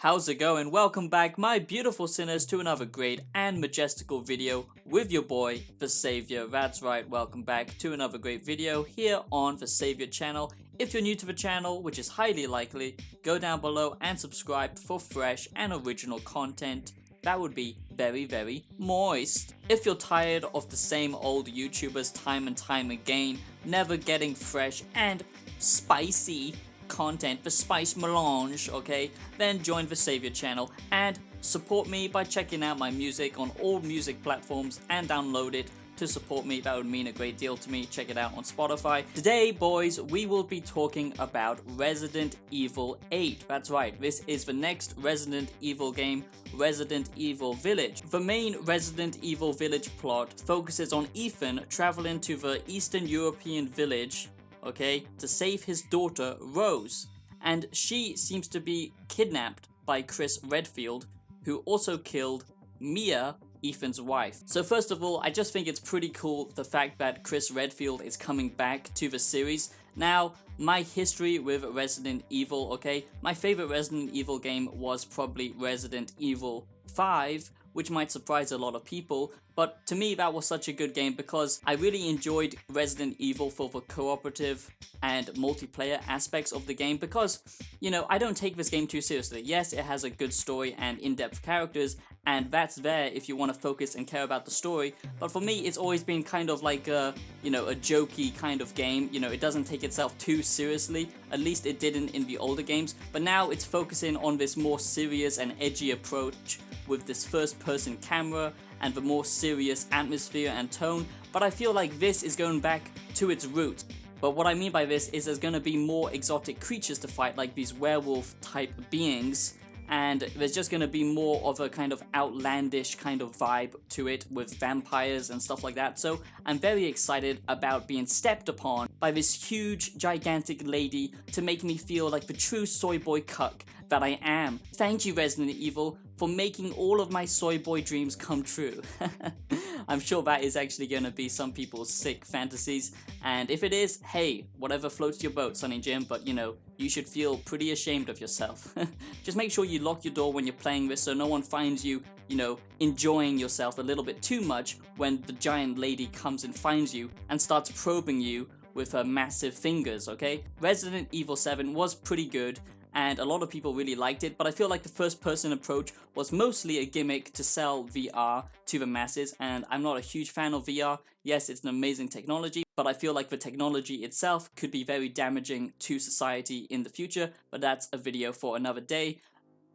How's it going? Welcome back, my beautiful sinners, to another great and majestical video with your boy, The Savior. That's right, welcome back to another great video here on The Savior channel. If you're new to the channel, which is highly likely, go down below and subscribe for fresh and original content. That would be very, very moist. If you're tired of the same old YouTubers time and time again, never getting fresh and spicy content, the spice melange, okay, then join the Savior channel and support me by checking out my music on all music platforms and download it to support me. That would mean a great deal to me. Check it out on Spotify. Today, boys, we will be talking about Resident Evil 8. That's right, this is the next Resident Evil game, Resident Evil Village. The main Resident Evil Village plot focuses on Ethan traveling to the Eastern European village, okay, to save his daughter Rose, and she seems to be kidnapped by Chris Redfield, who also killed Mia, Ethan's wife. So first of all, I just think it's pretty cool the fact that Chris Redfield is coming back to the series. Now, my history with Resident Evil, okay, my favorite Resident Evil game was probably Resident Evil 5, which might surprise a lot of people, but to me that was such a good game because I really enjoyed Resident Evil for the cooperative and multiplayer aspects of the game because, you know, I don't take this game too seriously. Yes, it has a good story and in-depth characters, and that's there if you want to focus and care about the story, but for me it's always been kind of like a, you know, a jokey kind of game. You know, it doesn't take itself too seriously, at least it didn't in the older games, but now it's focusing on this more serious and edgy approach with this first-person camera and the more serious atmosphere and tone, but I feel like this is going back to its roots. But what I mean by this is there's going to be more exotic creatures to fight, like these werewolf-type beings, and there's just going to be more of a kind of outlandish kind of vibe to it with vampires and stuff like that. So I'm very excited about being stepped upon by this huge, gigantic lady to make me feel like the true soy boy cuck that I am. Thank you, Resident Evil, for making all of my soy boy dreams come true. I'm sure that is actually going to be some people's sick fantasies, and if it is, hey, whatever floats your boat, Sonny Jim, but you know, you should feel pretty ashamed of yourself. Just make sure you lock your door when you're playing this so no one finds you, you know, enjoying yourself a little bit too much when the giant lady comes and finds you and starts probing you with her massive fingers, okay? Resident Evil 7 was pretty good, and a lot of people really liked it, but I feel like the first person approach was mostly a gimmick to sell VR to the masses, and I'm not a huge fan of VR. Yes, it's an amazing technology, but I feel like the technology itself could be very damaging to society in the future, but that's a video for another day.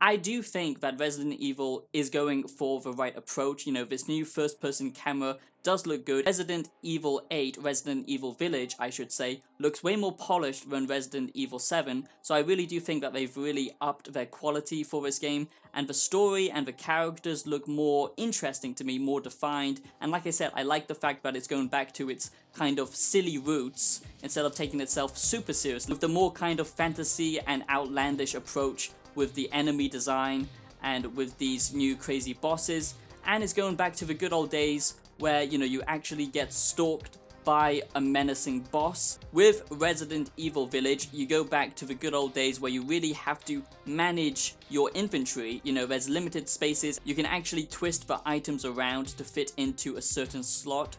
I do think that Resident Evil is going for the right approach. You know, this new first-person camera does look good. Resident Evil 8, Resident Evil Village, I should say, looks way more polished than Resident Evil 7, so I really do think that they've really upped their quality for this game, and the story and the characters look more interesting to me, more defined, and like I said, I like the fact that it's going back to its kind of silly roots instead of taking itself super seriously, with the more kind of fantasy and outlandish approach with the enemy design and with these new crazy bosses, and it's going back to the good old days where, you know, you actually get stalked by a menacing boss. With Resident Evil Village, you go back to the good old days where you really have to manage your inventory. You know, there's limited spaces, you can actually twist the items around to fit into a certain slot.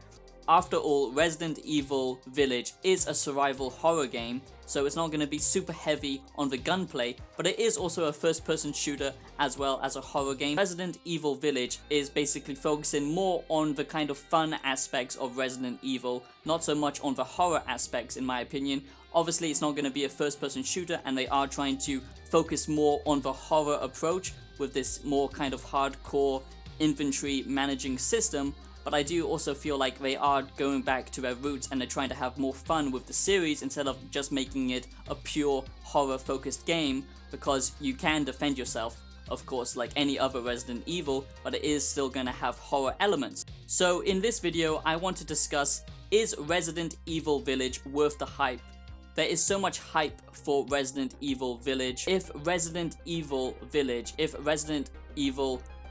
After all, Resident Evil Village is a survival horror game, so it's not going to be super heavy on the gunplay, but it is also a first-person shooter as well as a horror game. Resident Evil Village is basically focusing more on the kind of fun aspects of Resident Evil, not so much on the horror aspects in my opinion. Obviously it's not going to be a first-person shooter, and they are trying to focus more on the horror approach with this more kind of hardcore inventory managing system. But I do also feel like they are going back to their roots and they're trying to have more fun with the series instead of just making it a pure horror-focused game, because you can defend yourself, of course, like any other Resident Evil, but it is still going to have horror elements. So in this video, I want to discuss, is Resident Evil Village worth the hype? There is so much hype for Resident Evil Village. If Resident Evil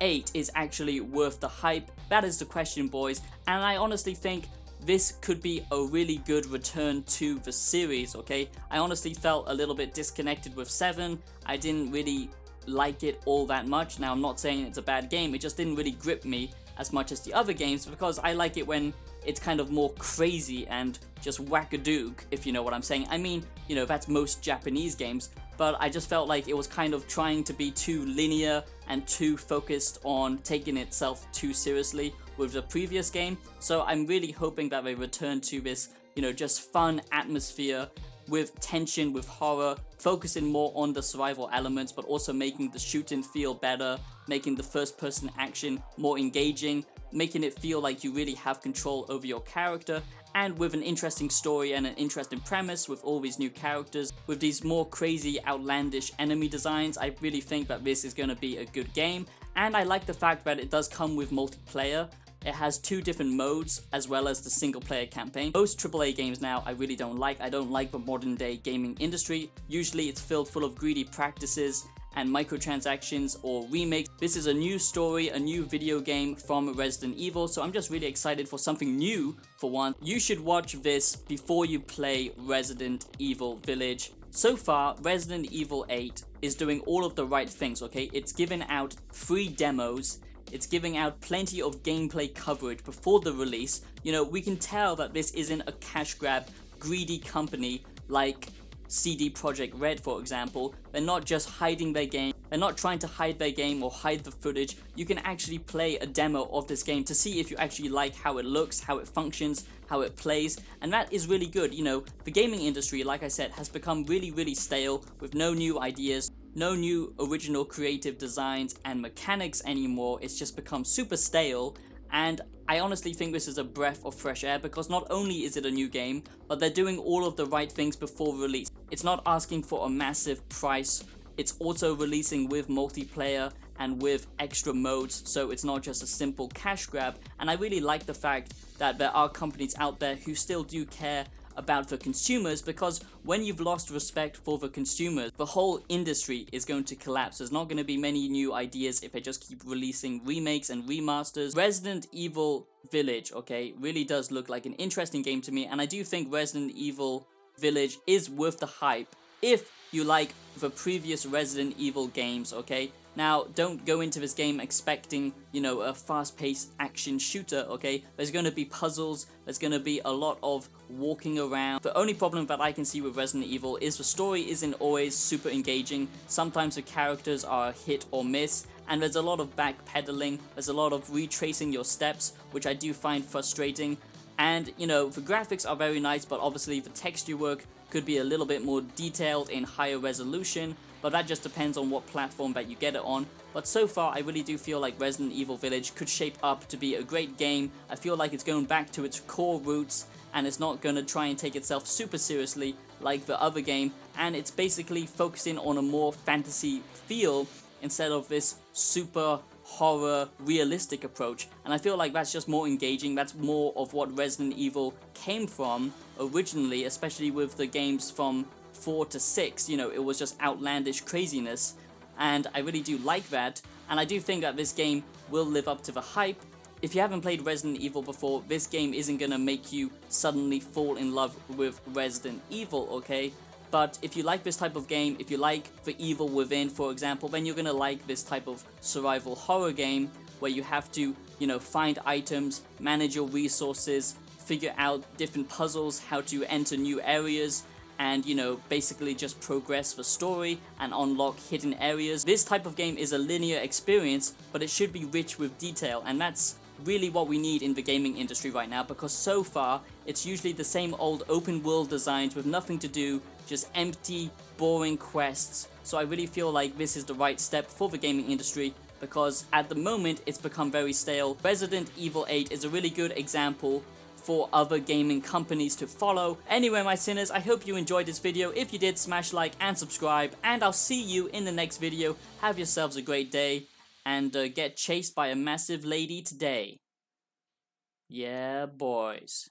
8 is actually worth the hype? That is the question, boys, and I honestly think this could be a really good return to the series, okay? I honestly felt a little bit disconnected with 7. I didn't really like it all that much. Now, I'm not saying it's a bad game, it just didn't really grip me as much as the other games, because I like it when it's kind of more crazy and just wackadook, if you know what I'm saying. I mean, you know, that's most Japanese games, but I just felt like it was kind of trying to be too linear and too focused on taking itself too seriously with the previous game. So I'm really hoping that they return to this, you know, just fun atmosphere with tension, with horror, focusing more on the survival elements, but also making the shooting feel better, making the first person action more engaging, making it feel like you really have control over your character, and with an interesting story and an interesting premise with all these new characters, with these more crazy, outlandish enemy designs. I really think that this is going to be a good game, and I like the fact that it does come with multiplayer. It has 2 different modes as well as the single player campaign. Most AAA games now I really don't like. I don't like the modern day gaming industry. Usually it's filled full of greedy practices and microtransactions or remakes. This is a new story, a new video game from Resident Evil, so I'm just really excited for something new for one. You should watch this before you play Resident Evil Village. So far, Resident Evil 8 is doing all of the right things, okay? It's giving out free demos, it's giving out plenty of gameplay coverage before the release. You know, we can tell that this isn't a cash grab, greedy company like CD Projekt Red, for example. They're not just hiding their game, they're not trying to hide their game or hide the footage. You can actually play a demo of this game to see if you actually like how it looks, how it functions, how it plays, and that is really good. You know, the gaming industry, like I said, has become really stale with no new ideas, no new original creative designs and mechanics anymore. It's just become super stale, and I honestly think this is a breath of fresh air, because not only is it a new game, but they're doing all of the right things before release. It's not asking for a massive price, it's also releasing with multiplayer and with extra modes, so it's not just a simple cash grab. And I really like the fact that there are companies out there who still do care about the consumers, because when you've lost respect for the consumers, the whole industry is going to collapse. There's not going to be many new ideas if they just keep releasing remakes and remasters. Resident Evil Village, okay, really does look like an interesting game to me, and I do think Resident Evil Village is worth the hype if you like the previous Resident Evil games, okay? Now, don't go into this game expecting, you know, a fast-paced action shooter, okay? There's going to be puzzles, there's going to be a lot of walking around. The only problem that I can see with Resident Evil is the story isn't always super engaging. Sometimes the characters are hit or miss, and there's a lot of backpedaling, there's a lot of retracing your steps, which I do find frustrating. And, you know, the graphics are very nice, but obviously the texture work could be a little bit more detailed in higher resolution, but that just depends on what platform that you get it on. But so far, I really do feel like Resident Evil Village could shape up to be a great game. I feel like it's going back to its core roots, and it's not going to try and take itself super seriously like the other game, and it's basically focusing on a more fantasy feel instead of this super horror realistic approach. And I feel like that's just more engaging. That's more of what Resident Evil came from originally, especially with the games from 4 to 6. You know, it was just outlandish craziness, and I really do like that, and I do think that this game will live up to the hype. If you haven't played Resident Evil before, this game isn't gonna make you suddenly fall in love with Resident Evil, okay? But if you like this type of game, if you like The Evil Within, for example, then you're gonna like this type of survival horror game where you have to, you know, find items, manage your resources, figure out different puzzles, how to enter new areas, and, you know, basically just progress the story and unlock hidden areas. This type of game is a linear experience, but it should be rich with detail, and that's really what we need in the gaming industry right now, because so far it's usually the same old open world designs with nothing to do, just empty, boring quests. So I really feel like this is the right step for the gaming industry, because at the moment it's become very stale. Resident Evil 8 is a really good example for other gaming companies to follow. Anyway, my sinners, I hope you enjoyed this video. If you did, smash like and subscribe, and I'll see you in the next video. Have yourselves a great day, and get chased by a massive lady today. Yeah, boys.